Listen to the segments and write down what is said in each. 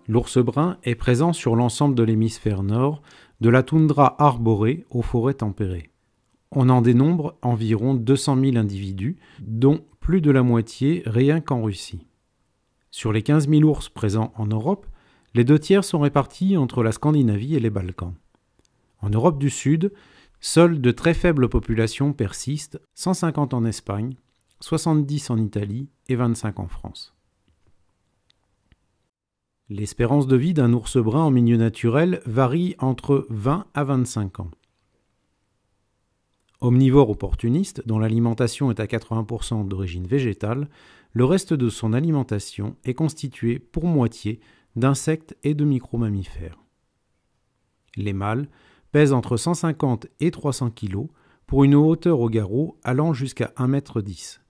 L'ours brun est présent sur l'ensemble de l'hémisphère nord, de la toundra arborée aux forêts tempérées. On en dénombre environ 200 000 individus, dont plus de la moitié rien qu'en Russie. Sur les 15 000 ours présents en Europe, les 2 tiers sont répartis entre la Scandinavie et les Balkans. En Europe du Sud, seules de très faibles populations persistent, 150 en Espagne, 70 en Italie et 25 en France. L'espérance de vie d'un ours brun en milieu naturel varie entre 20 à 25 ans. Omnivore opportuniste, dont l'alimentation est à 80% d'origine végétale, le reste de son alimentation est constitué pour moitié d'insectes et de micro-mammifères. Les mâles pèsent entre 150 et 300 kg pour une hauteur au garrot allant jusqu'à 1,10 m,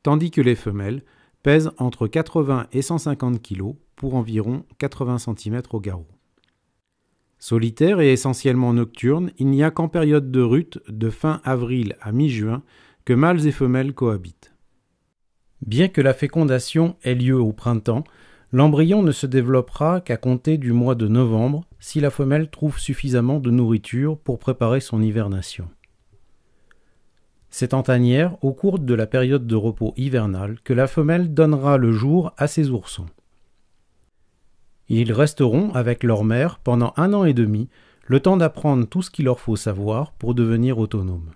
tandis que les femelles pèsent entre 80 et 150 kg pour environ 80 cm au garrot. Solitaire et essentiellement nocturne, il n'y a qu'en période de rut, de fin avril à mi-juin, que mâles et femelles cohabitent. Bien que la fécondation ait lieu au printemps, l'embryon ne se développera qu'à compter du mois de novembre si la femelle trouve suffisamment de nourriture pour préparer son hivernation. C'est en tanière, au cours de la période de repos hivernal, que la femelle donnera le jour à ses oursons. Ils resteront avec leur mère pendant 1 an et demi, le temps d'apprendre tout ce qu'il leur faut savoir pour devenir autonomes.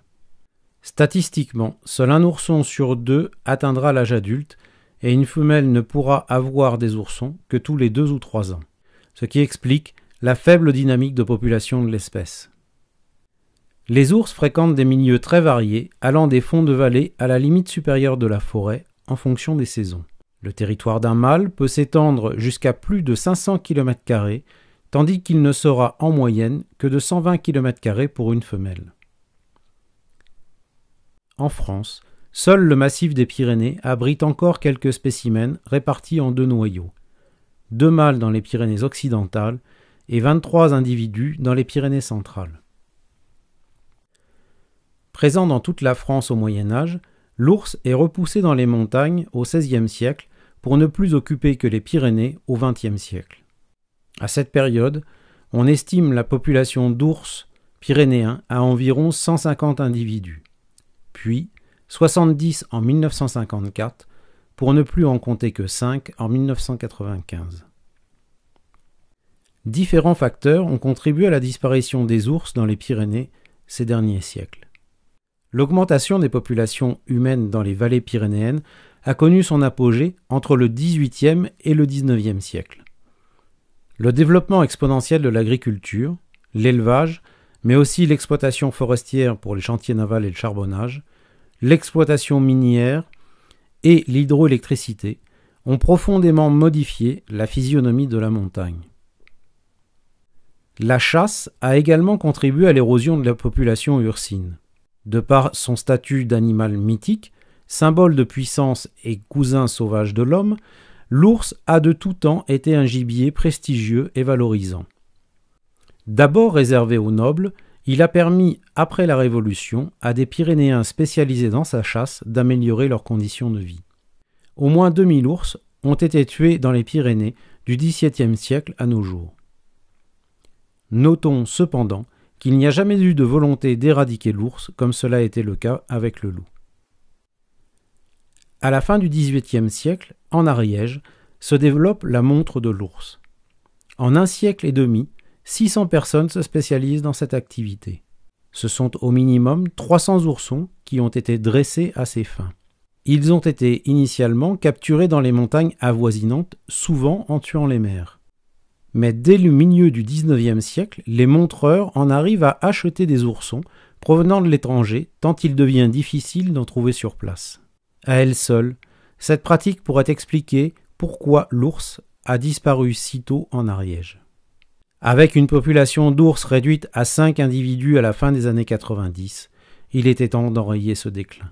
Statistiquement, seul un ourson sur 2 atteindra l'âge adulte et une femelle ne pourra avoir des oursons que tous les 2 ou 3 ans, ce qui explique la faible dynamique de population de l'espèce. Les ours fréquentent des milieux très variés, allant des fonds de vallée à la limite supérieure de la forêt en fonction des saisons. Le territoire d'un mâle peut s'étendre jusqu'à plus de 500 km², tandis qu'il ne sera en moyenne que de 120 km² pour une femelle. En France, seul le massif des Pyrénées abrite encore quelques spécimens répartis en 2 noyaux, 2 mâles dans les Pyrénées occidentales et 23 individus dans les Pyrénées centrales. Présent dans toute la France au Moyen Âge, l'ours est repoussé dans les montagnes au XVIe siècle pour ne plus occuper que les Pyrénées au XXe siècle. À cette période, on estime la population d'ours pyrénéens à environ 150 individus, puis 70 en 1954 pour ne plus en compter que 5 en 1995. Différents facteurs ont contribué à la disparition des ours dans les Pyrénées ces derniers siècles. L'augmentation des populations humaines dans les vallées pyrénéennes a connu son apogée entre le XVIIIe et le XIXe siècle. Le développement exponentiel de l'agriculture, l'élevage, mais aussi l'exploitation forestière pour les chantiers navals et le charbonnage, l'exploitation minière et l'hydroélectricité ont profondément modifié la physionomie de la montagne. La chasse a également contribué à l'érosion de la population ursine. De par son statut d'animal mythique, symbole de puissance et cousin sauvage de l'homme, l'ours a de tout temps été un gibier prestigieux et valorisant. D'abord réservé aux nobles, il a permis, après la Révolution, à des Pyrénéens spécialisés dans sa chasse d'améliorer leurs conditions de vie. Au moins 2000 ours ont été tués dans les Pyrénées du XVIIe siècle à nos jours. Notons cependant qu'il n'y a jamais eu de volonté d'éradiquer l'ours comme cela a été le cas avec le loup. À la fin du XVIIIe siècle, en Ariège, se développe la montre de l'ours. En 1 siècle et demi, 600 personnes se spécialisent dans cette activité. Ce sont au minimum 300 oursons qui ont été dressés à ces fins. Ils ont été initialement capturés dans les montagnes avoisinantes, souvent en tuant les mères. Mais dès le milieu du XIXe siècle, les montreurs en arrivent à acheter des oursons provenant de l'étranger, tant il devient difficile d'en trouver sur place. À elle seule, cette pratique pourrait expliquer pourquoi l'ours a disparu si tôt en Ariège. Avec une population d'ours réduite à 5 individus à la fin des années 90, il était temps d'enrayer ce déclin.